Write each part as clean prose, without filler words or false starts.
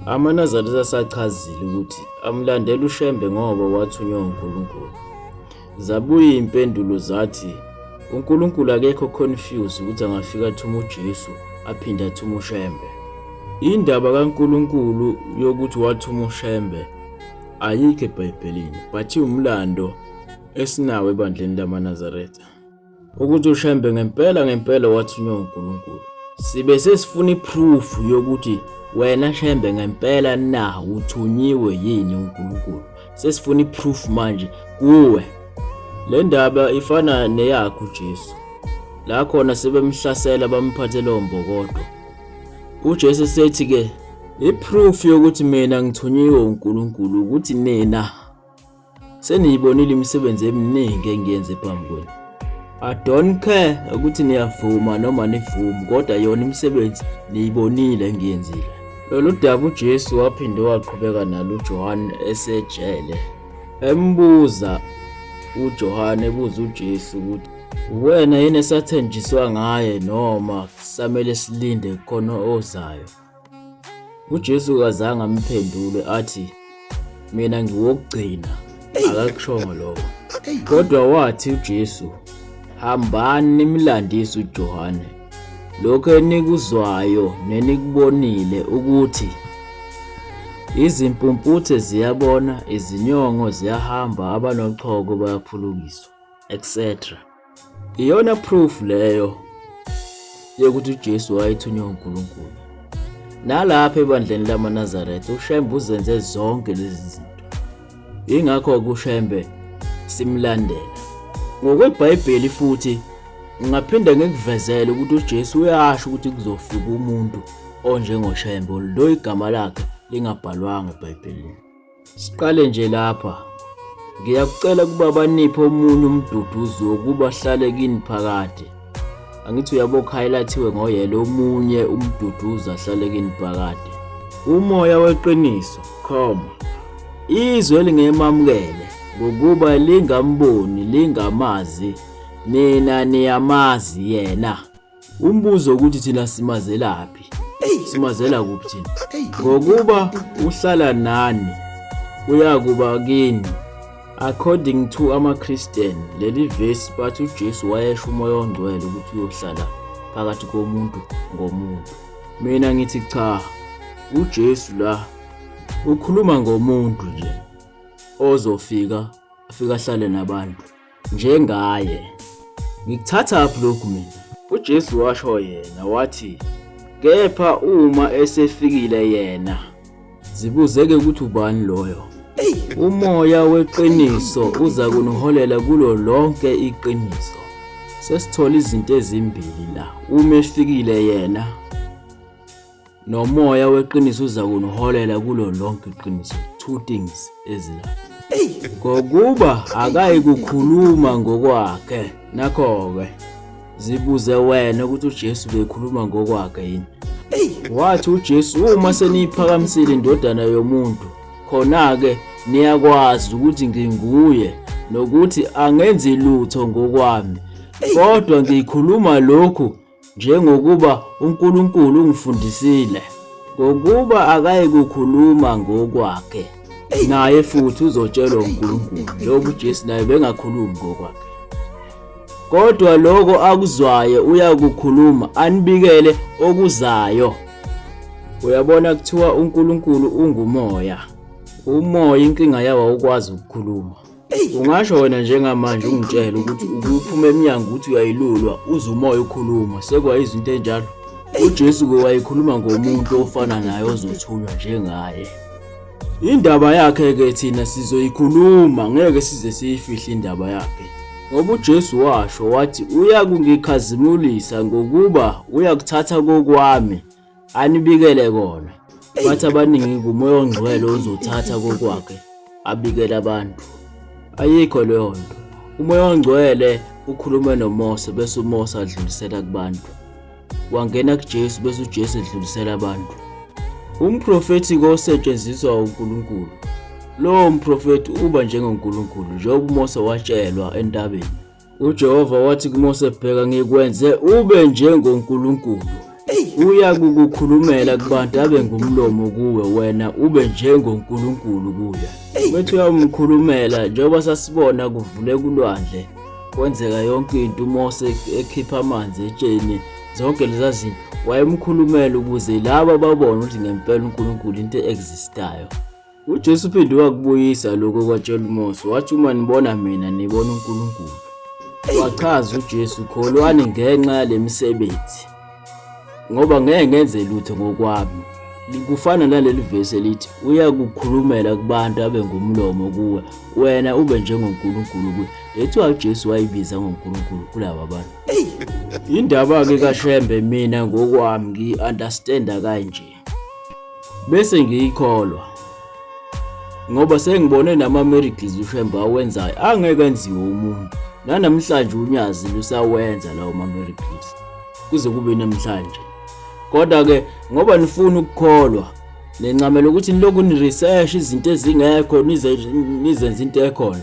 AmaNazaretha asachazile ukuthi amlandela uShembe ngoba wathunywa uNkulunkulu. Zabuye impendulo zathi uNkulunkulu akekho confused ukuthi angafika athuma uJesu aphinde athuma uShembe. Indaba kaNkulunkulu yokuthi wathuma uShembe ayikho eBhayibhelini, but umlando esinawo ebandleni lamaNazaretha ukuthi uShembe ngempela wathunywa uNkulunkulu. Sibe sesifuna iproof yokuthi wena Shembe ngempela na uthunyiwe yini uNkulunkulu. Sesifuna iproof manje kuwe. Le ndaba ifana neyakho uJesu. La khona sebemhlasela bamphathela ombokodo. uJesu sethi ke iproof yokuthi mina ngithunyiwe uNkulunkulu ukuthi nina seniyibonile imisebenzi eminingi engiyenze phambi kwenu. I don't care ukuthi niyavuma noma nivumi, kodwa yona imisebenzi niyibonile engiyenzile. Lolu daba uJesu waphinde waqhubeka nalo uJohane esejele. Embuza uJohane ebuza uJesu ukuthi wena yini esathenjiswa ngaye noma samele silinde khona ozayo. uJesu kazange amphendule athi mina ngiwokugcina, akakushongo lokho. Kodwa wathi uJesu hambani nimlandise uJohane lokho enikuzwayo nenikubonile ukuthi izimpumputhe ziyabona, izinyongo ziyahamba, abanochoko bayaphulukiswa, etc. Iyona proof leyo yokuthi uJesu wayethunywa uNkulunkulu. Nalapha ebandleni lamaNazaretha uShembe uzenze zonke lezi zinto. Ingakho uShembe simlandela. NgokweBhayibheli futhi ngingaphinda ngikuvezele ukuthi uJesu uyasho ukuthi kuzofika umuntu onjengoShembe lo igama lakhe lingabhalwanga eBhayibhelini. Siqale nje lapha. Ngiyakucela kuba baniphe omunye umduduzo wokuba hlale kini phakade. Angithi uyabokha highlightiwe ngoyelo omunye umduduzo ahlale kini phakade. Umoya weqiniso, izwe elingemamukele ngokuba lingamboni lingamazi, nina niyamazi yena. Umbuzo ukuthi thina simazelaphi? Simazela kuphi thina? Ngokuba uhlala nani uyakuba kini. According to amaChristian, leli verse bathi uJesu wayesho umoya ongcwele ukuthi uyohlala phakathi komuntu ngomuntu. Mina ngithi cha, uJesu la ukhuluma ngomuntu nje ozofika afika ahlale nabantu njengaye. Ngikuthatha apho lokhu mina. uJesu washo yena wathi kepha uma esefikile yena zibuzeke ukuthi ubani loyo. Umoya weqiniso uza kuniholela kulo lonke iqiniso. Sesithola izinto ezimbili la. Uma efikile yena nomoya weqiniso uza kuniholela kulo lonke iqiniso. Two things ezila. Ngokuba akayi kukhuluma ngokwakhe. Nakho-ke zibuze wena ukuthi uJesu bekhuluma ngokwakhe yini. Wathi uJesu uma seniyiphakamisile indodana yomuntu khona-ke niyakwazi ukuthi nginguye nokuthi angenzi lutho ngokwami, kodwa ngikhuluma lokhu njengokuba uNkulunkulu ungifundisile. Ngokuba akayi kukhuluma ngokwakhe, naye futhi uzotshelwa uNkulunkulu. Lobo uJesu naye bengakhulumi ngokwakhe, kodwa lokho akuzwayo uyakukhuluma anibikele okuzayo. Uyabona kuthiwa uNkulunkulu ungumoya. Umoya inkinga yawo ukwazi ukukhuluma. Ungasho wena njengamanje ungitshela ukuthi ukuphuma eminyango ukuthi uyayilulwa uze umoya ukhuluma, sekwayizinto enjalo. uJesu wayekhuluma ngomuntu ofana naye ozothunywa njengaye. Indaba yakhe ke thina sizoyikhuluma, ngeke size siyifihle indaba yakhe. Ngoba uJesu washo wathi uyakungikhazimulisa ngokuba uyakuthatha kokwami anibikele kona. Bathi abaningi kumoya ongcwele ozothatha kokwakhe abikele abantu. Ayikho leyo nto. Umoya ongcwele ukhuluma noMose bese uMose adlulisela kubantu. Wangena kuJesu bese uJesu edlulisela abantu. Umprofeti osetshenziswa uNkulunkulu. Lo mprofeti uba njengoNkulunkulu njengoba uMose watshelwa entabeni. uJehova wathi kuMose bheka ngikwenze ube njengoNkulunkulu. uyakukhulumela kubantu abe ngumlomo kuwe wena ube njengoNkulunkulu kuye. Bethi uyamkhulumela njengoba sasibona kuvule kulwandle kwenzeka yonke into uMose ekhipha amanzi etsheni zonke leza zinto wayemkhulumela ukuze laba babone ukuthi ngempela uNkulunkulu into existayo. uJesu uphinde wakubuyisa lokho kwatshela uMose wathi uma nibona mina nibona uNkulunkulu. Wachaza uJesu kholwani ngenxa yalemisebenzi ngoba ngeke ngenze lutho ngokwami. Likufana naleli verse elithi uyakukhulumela kubantu abe ngumlomo kuwe wena ube njengoNkulunkulu kuye. Lethiwa uJesu wayibiza ngoNkulunkulu kulaba bantu. Indaba ke kaShembe mina ngokwami ngi-understanda kanje bese ngiyikholwa ngoba sengibone nama-miracles uShembe awenzayo angeke enziwe umuntu. Nanamhlanje unyazi lusawenza lawo ma-miracles kuze kube namhlanje. Kodwa ke ngoba nifuna ukukholwa nencamela ukuthi nilokhu ni-research izinto ezingekho nizenze into ekhona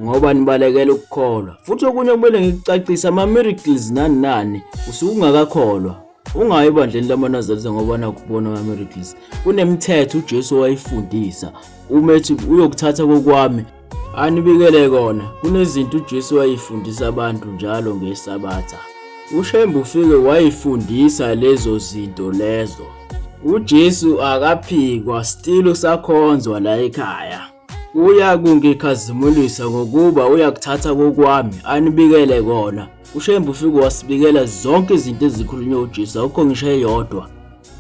ngoba nibalekela ukukholwa. Futhi okunye kumele ngikucacisa ama-miracles nani usungakakholwa ungayi ebandleni lamaNazaretha ngoba nakubona ama-miracles. Kunemithetho uJesu wayifundisa umethi uyokuthatha kokwami anibikele kona. Kunezinto uJesu wayifundisa abantu njalo ngeSabatha. uShembe ufike wayifundisa lezo zinto lezo. uJesu akaphikwa still usakhonzwa la ekhaya. Uyakungikhazimulisa ngokuba uyakuthatha kokwami anibikele kona. uShembe ufike wasibikela zonke izinto ezikhulunywa uJesu akukho ngisho eyodwa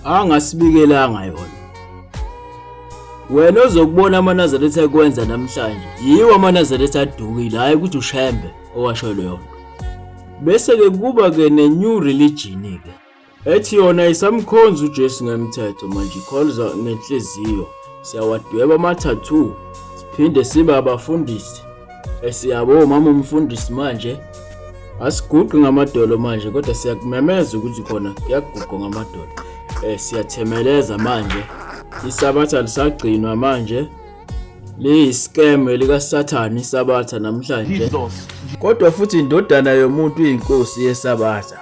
angasibikelanga yona. Wena ozokubona amaNazaretha ekwenza namhlanje yiwo amaNazaretha adukile hayi ukuthi uShembe owasho leyo nto. Bese ke kuba ke ne-new religion ke ethi yona isamkhonza uJesu ngemithetho manje ikholza ngenhliziyo. Siyawadweba ama-tattoo siphinde sibe abafundisi. Siyabo mama umfundisi manje asiguqi ngamadolo manje kodwa siyakumemeza ukuthi khona kuyaguqwa ngamadolo. Siyathemeleza manje iSabatha lisagcinwa manje liyi-scam likaSathane iSabatha namhlanje. Kodwa futhi indodana yomuntu iyinkosi yeSabatha.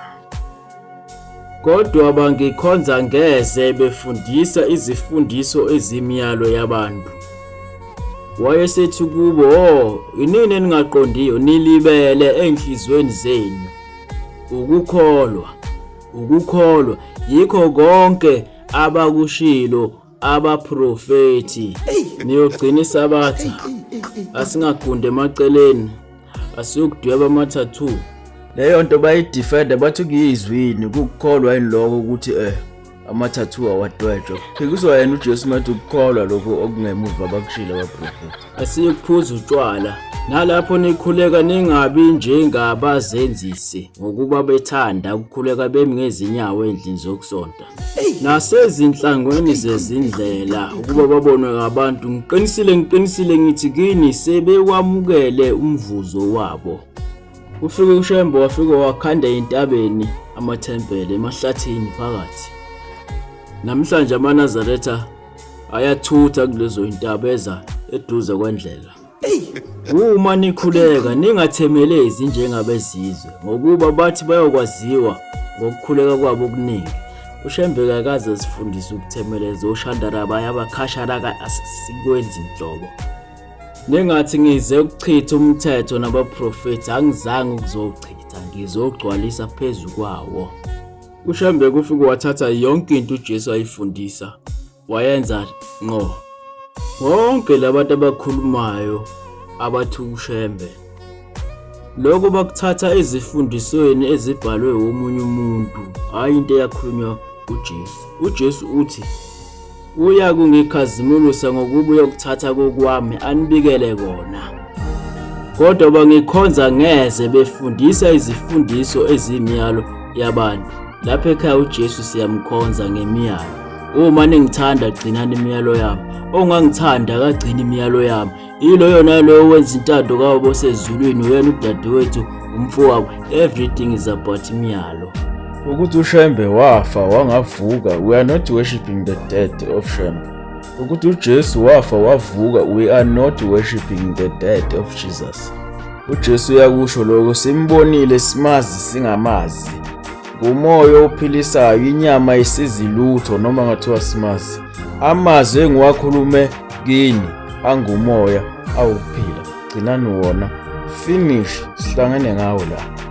Kodwa bangikhonza ngeze befundisa izifundiso ezimiyalo yabantu. Wayesethi kubo inini ningaqondiyo nilibele enhlizweni zenu. Ukukholwa yikho konke abakushilo abaprofeti. Niyogcina iSabatha asingagunde emaceleni asiyokudweba ama-tattoo. Leyo nto bayidefenda bathi kuyizwini kukukholwa yini lokho ukuthi ama-tattoo awadwetshwa. Phikiswa yena uJesu mathi ukukholwa lokho okungemuva abakushilo abaprofeti. Asiyokuphuza utshwala nalapho nikhuleka ningabi njengabazenzisi ngokuba bethanda ukukhuleka bemi ngezinyawo endlini zokusonta nasezinhlangweni zezindlela ukuba babonwe ngabantu. Ngiqinisile ngithi kini sebekwamukele umvuzo wabo. Ufike uShembe wafika wakhanda entabeni amathempele emahlathini phakathi. Namhlanje amaNazaretha ayathutha kulezo intaba eza eduze kwendlela. Uma nikhuleka ningathemelezi njengabezizwe ngokuba bathi bayokwaziwa ngokukhuleka kwabo okuningi. uShembe akaze sifundise ukuthemeleza uShandaraba yabakhashara asikwenzi inhlobo. Ningathi ngize ukuchitha umthetho nabaprofeti angizange ukuzowuchitha ngizogcwalisa phezu kwawo. uShembe kufike wathatha yonke into uJesu ayifundisa wayenza ngqo. Bonke labantu abakhulumayo abathi uShembe lokho bakuthatha ezifundisweni ezibhalwe omunye umuntu hayi into eyakhulunywa uJesu. uJesu uthi uyakungikhazimulisa ngokuba uyokuthatha kokwami anibikele kona. Kodwa bangikhonza ngeze befundisa izifundiso ezimiyalo yabantu. Lapha ekhaya uJesu siyamkhonza ngemiyalo. Uma ningithanda gcinani imiyalo yami, ongangithanda akagcina imiyalo yami. Yilo yona lo wenza intando kabo sezulwini wena udadewethu umfowabo. Everything is about imiyalo. Ukuthi uShembe wafa wangavuka, we are not worshiping the death of Shembe. Ukuthi uJesu wafa wavuka, we are not worshiping the death of Jesus. uJesu uyakusho lokho simbonile simazi singamazi umoya ophilisayo, inyama ayisizilutho noma ngathiwa simazi. Amazwi engiwakhulume kini angumoya awukuphila. Gcinani wona. Finish. Sihlangene ngawo la.